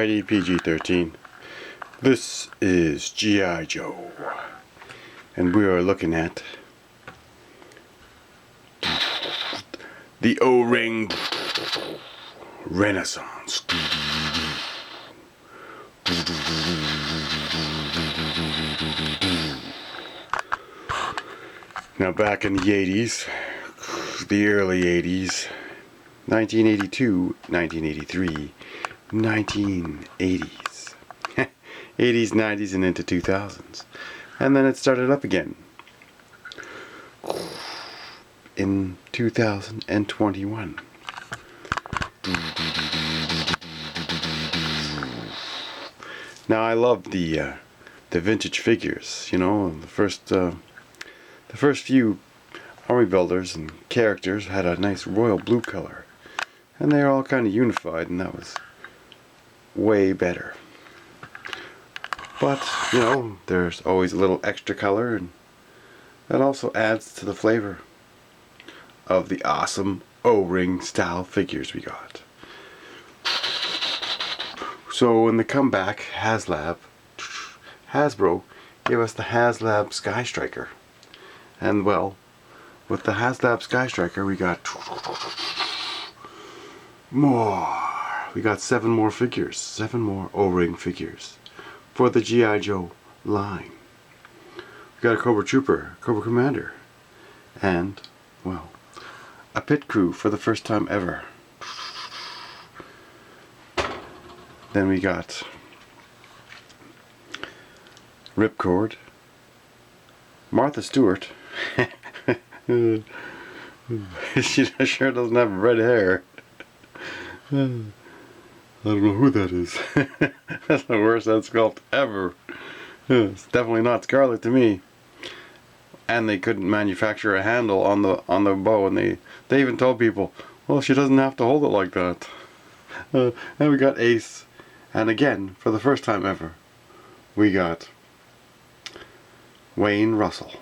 Alrighty, PG-13. This is G.I. Joe, and we are looking at the O-ringrenaissance. Now, back in the 80s, the early 80s, 1982, 1983, 1980s, 80s, 90s, and into 2000s. And then it started up again in 2021. Now, I love the vintage figures. You know, the first few army builders and characters had a nice royal blue color, and they're all kind of unified, and that was way better. But, you know, there's always a little extra color, and that also adds to the flavor of the awesome O-ring style figures we got. So in the comeback, Hasbro gave us the HasLab Sky Striker. And well, with the HasLab Sky Striker we got more. We got 7 more figures, 7 more O-ring figures for the G.I. Joe line. We got a Cobra Trooper, Cobra Commander, and, well, a pit crew for the first time ever. Then we got Ripcord, Martha Stewart. She sure doesn't have red hair. I don't know who that is. That's the worst head sculpt ever. It's definitely not Scarlet to me. And they couldn't manufacture a handle on the bow, and they even told people, well, she doesn't have to hold it like that. And we got Ace, and again, for the first time ever, we got Wayne Russell.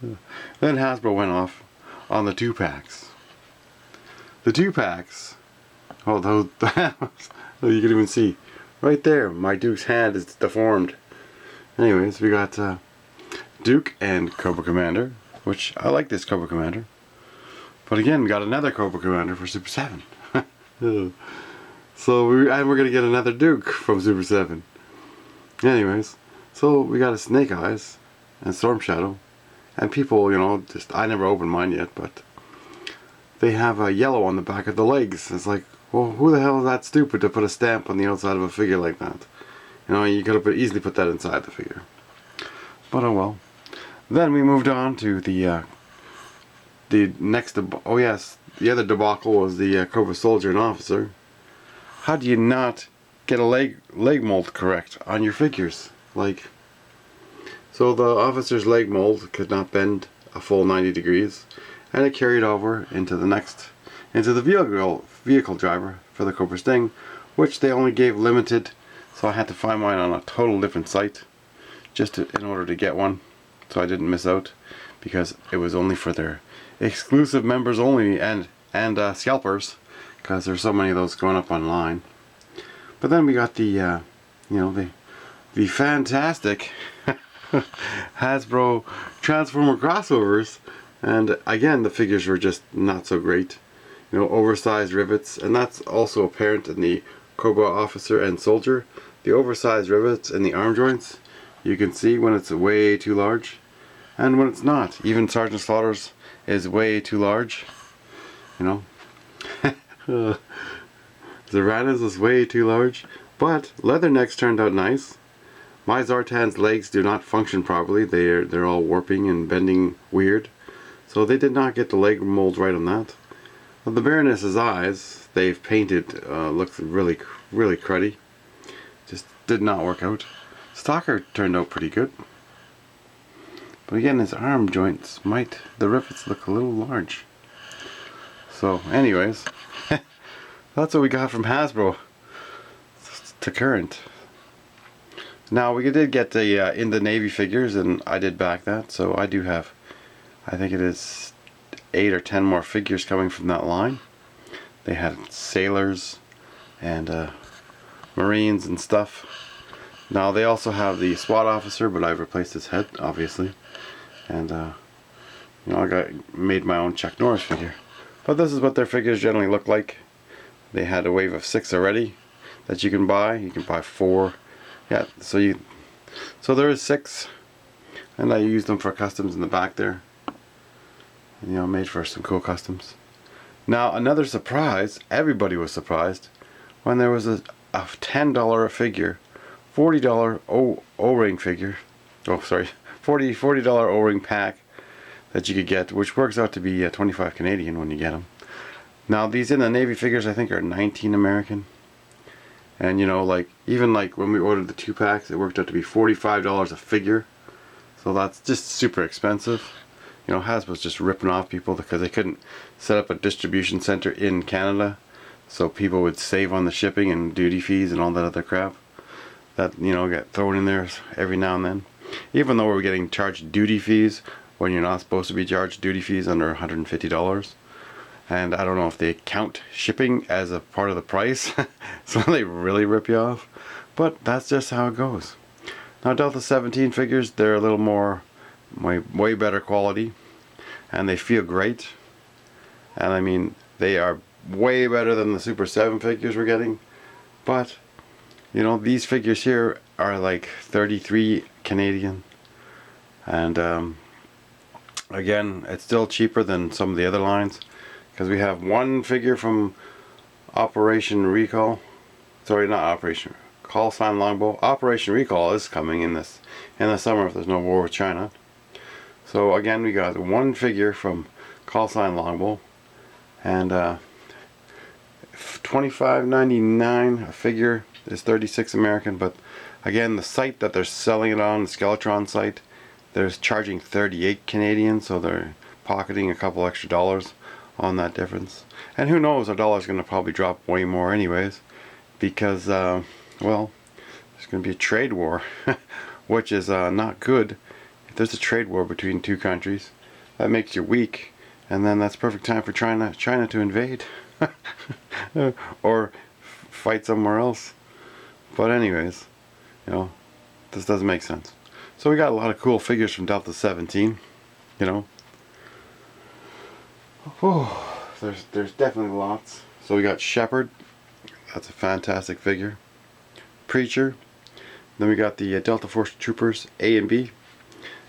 Then Hasbro went off on the 2-packs. The 2-packs, although you can even see right there, my Duke's hand is deformed. Anyways, we got Duke and Cobra Commander, which I like this Cobra Commander. But again, we got another Cobra Commander for Super 7. So we're gonna get another Duke from Super 7. Anyways, so we got a Snake Eyes and Storm Shadow. And people, you know, I never opened mine yet, but they have a yellow on the back of the legs. It's like, well, who the hell is that stupid to put a stamp on the outside of a figure like that? You know, you could have easily put that inside the figure. But oh well. Then we moved on to the next, oh yes, the other debacle was the Cobra Soldier and Officer. How do you not get a leg mold correct on your figures? Like, so the officer's leg mold could not bend a full 90 degrees, and it carried over into the vehicle driver for the Cobra Sting, which they only gave limited, so I had to find mine on a total different site in order to get one, so I didn't miss out, because it was only for their exclusive members only and scalpers, because there's so many of those going up online. But then we got the the fantastic Hasbro Transformer crossovers, and again the figures were just not so great. You know, oversized rivets, and that's also apparent in the Cobra Officer and Soldier. The oversized rivets in the arm joints, you can see when it's way too large, and when it's not. Even Sergeant Slaughter's is way too large. You know, Zorana's is way too large, but Leathernecks turned out nice. My Zartan's legs do not function properly. They're all warping and bending weird, so they did not get the leg mold right on that. Well, the Baroness's eyes, they've painted, looks really cruddy. Just did not work out. Stalker turned out pretty good, but again, his arm joints the rivets look a little large. So, anyways, that's what we got from Hasbro to current. Now, we did get the in the Navy figures, and I did back that, so I do have, I think it is 8 or 10 more figures coming from that line. They had sailors and Marines and stuff. Now they also have the SWAT officer, but I've replaced his head, obviously. And you know, I made my own Chuck Norris figure. But this is what their figures generally look like. They had a wave of 6 already that you can buy. You can buy 4. Yeah, so there is 6, and I used them for customs in the back there. You know, made for some cool customs. Now another surprise, everybody was surprised when there was a $10 a figure, $40 O-ring figure, oh sorry, $40 O-ring pack that you could get, which works out to be 25 Canadian when you get them. Now these in the Navy figures I think are 19 American. And you know, like even like when we ordered the 2 packs, it worked out to be $45 a figure. So that's just super expensive. You know, Hasbro's just ripping off people because they couldn't set up a distribution center in Canada, so people would save on the shipping and duty fees and all that other crap that, you know, get thrown in there every now and then. Even though we're getting charged duty fees when you're not supposed to be charged duty fees under $150. And I don't know if they count shipping as a part of the price, so they really rip you off. But that's just how it goes. Now Delta17 figures, they're a little more, way better quality, and they feel great. And I mean, they are way better than the Super7 figures we're getting. But you know, these figures here are like 33 Canadian, and again, it's still cheaper than some of the other lines, because we have one figure from Operation Recall. Sorry, not Operation Call Sign Longbow. Operation Recall is coming in the summer if there's no war with China. So again, we got one figure from Call Sign Longbow, and $25.99 a figure is 36 American. But again, the site that they're selling it on, the Skeletron site, they're charging 38 Canadian, so they're pocketing a couple extra dollars on that difference. And who knows, our dollar's going to probably drop way more anyways, because well, there's going to be a trade war, which is not good. If there's a trade war between 2 countries, that makes you weak, and then that's perfect time for China to invade or fight somewhere else. But anyways, you know, this doesn't make sense. So we got a lot of cool figures from Delta17, you know. Oh, there's definitely lots. So we got Shepherd, that's a fantastic figure. Preacher. Then we got the Delta Force Troopers A and B,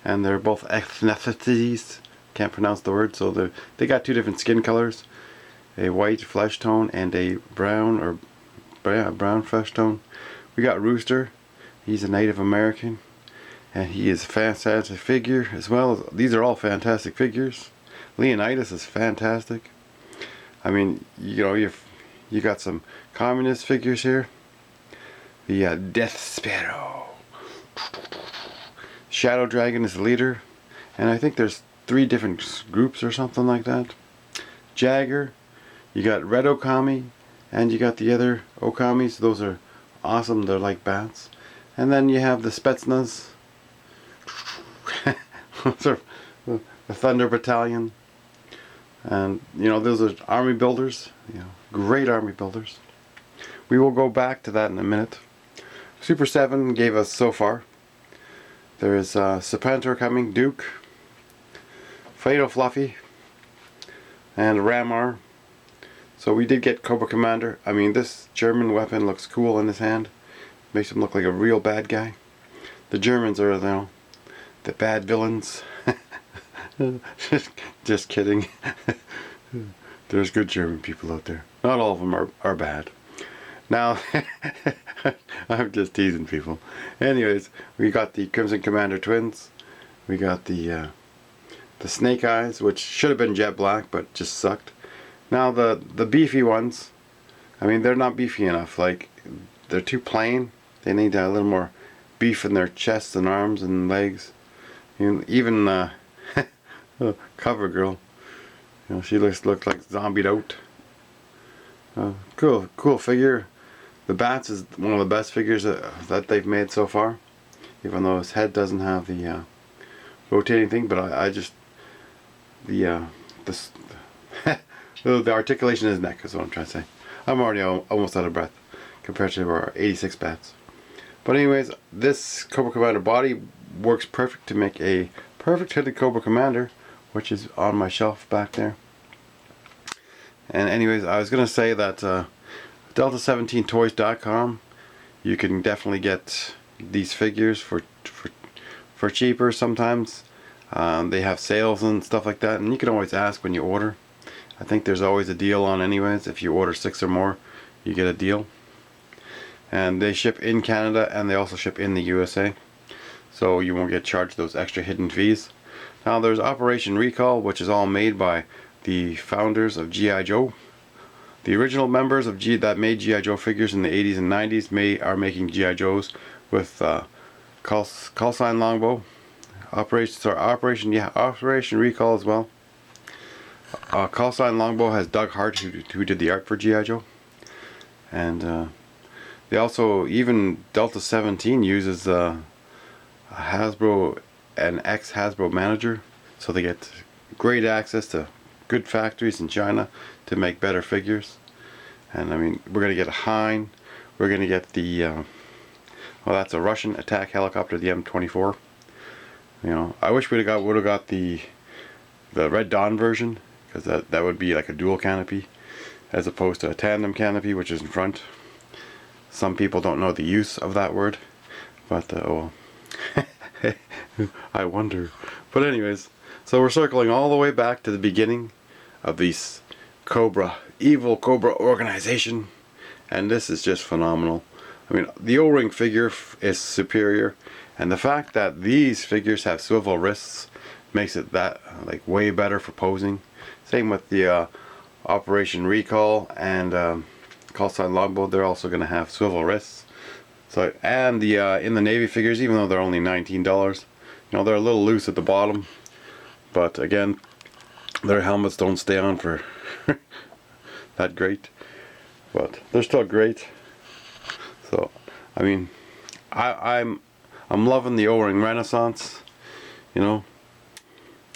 and they're both ethnicities. Can't pronounce the word, so they got 2 different skin colors, a white flesh tone and a brown flesh tone. We got Rooster. He's a Native American, and he is a fantastic figure as well. These are all fantastic figures. Leonidas is fantastic. I mean, you know, you got some communist figures here. The Death Sparrow. Shadow Dragon is the leader, and I think there's 3 different groups or something like that. Jagger. You got Red Okami, and you got the other Okamis. Those are awesome. They're like bats. And then you have the Spetsnaz. The Thunder Battalion. And you know, those are army builders, you know, great army builders. We will go back to that in a minute. Super7 gave us so far. There is Serpentor coming, Duke, Fatal Fluffy, and Ramar. So we did get Cobra Commander. I mean, this German weapon looks cool in his hand. Makes him look like a real bad guy. The Germans are, you know, the bad villains. Just kidding. There's good German people out there. Not all of them are bad. Now, I'm just teasing people. Anyways, we got the Crimson Commander twins. We got the Snake Eyes, which should have been jet black, but just sucked. Now the beefy ones, I mean, they're not beefy enough. Like, they're too plain. They need a little more beef in their chests and arms and legs. Even Cover Girl, you know, she looked like zombied out. Cool figure. The Bats is one of the best figures that they've made so far, even though his head doesn't have the rotating thing. But I just the articulation in his neck is what I'm trying to say. I'm already almost out of breath compared to our 86 bats. But anyways, this Cobra Commander body works perfect to make a perfect headed Cobra Commander, which is on my shelf back there. And anyways, I was going to say that Delta17toys.com, you can definitely get these figures for cheaper sometimes. They have sales and stuff like that, and you can always ask when you order. I think there's always a deal on anyways. If you order 6 or more, you get a deal. And they ship in Canada, and they also ship in the USA, so you won't get charged those extra hidden fees. Now there's Operation Recall, which is all made by the founders of G.I. Joe. The original members of that made G.I. Joe figures in the 80s and 90s are making G.I. Joes with call sign Longbow. Operation Recall as well. Call sign Longbow has Doug Hart, who did the art for G.I. Joe. And they also, even Delta17 uses Hasbro and ex-Hasbro manager, so they get great access to good factories in China to make better figures. And I mean, we're going to get a Hein, we're going to get the, well, that's a Russian attack helicopter, the M24. You know, I wish would have got the Red Dawn version, because that would be like a dual canopy, as opposed to a tandem canopy, which is in front. Some people don't know the use of that word, but oh, I wonder. But anyways, so we're circling all the way back to the beginning of this evil Cobra organization, and this is just phenomenal. I mean, the O-ring figure is superior, and the fact that these figures have swivel wrists makes it that like way better for posing. Same with the Operation Recall and Call sign Longbow. They're also going to have swivel wrists. So, and the in the Navy figures, even though they're only $19, you know, they're a little loose at the bottom, but again, their helmets don't stay on for that great, but they're still great. So I mean, I'm loving the O-ringrenaissance, you know,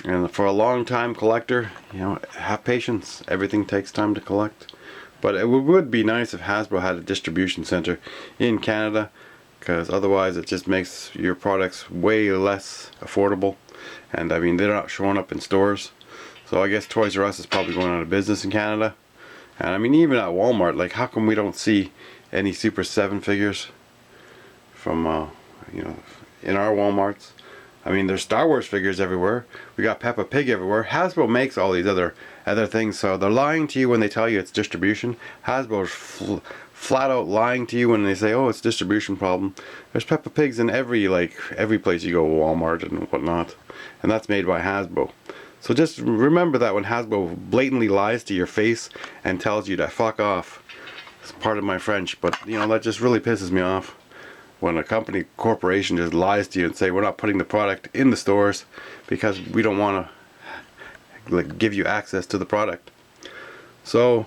and for a long time collector, you know, have patience. Everything takes time to collect. But it would be nice if Hasbro had a distribution center in Canada, because otherwise it just makes your products way less affordable. And I mean, they're not showing up in stores. So I guess Toys R Us is probably going out of business in Canada. And I mean, even at Walmart, like, how come we don't see any Super7 figures from, you know, in our Walmarts? I mean, there's Star Wars figures everywhere. We got Peppa Pig everywhere. Hasbro makes all these other things, so they're lying to you when they tell you it's distribution. Hasbro's flat out lying to you when they say, oh, it's distribution problem. There's Peppa Pigs in every place you go, Walmart and whatnot, and that's made by Hasbro. So just remember that when Hasbro blatantly lies to your face and tells you to fuck off. It's part of my French, but you know, that just really pisses me off. When a corporation just lies to you and say, we're not putting the product in the stores because we don't want to give you access to the product. So,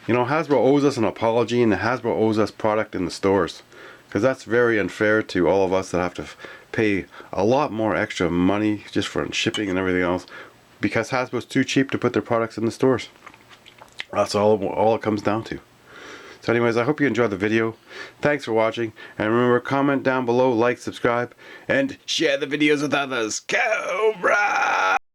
you know, Hasbro owes us an apology, and Hasbro owes us product in the stores, because that's very unfair to all of us that have to pay a lot more extra money just for shipping and everything else, because Hasbro's too cheap to put their products in the stores. That's all it comes down to. So anyways, I hope you enjoyed the video. Thanks for watching, and remember, comment down below, like, subscribe, and share the videos with others. Cobra!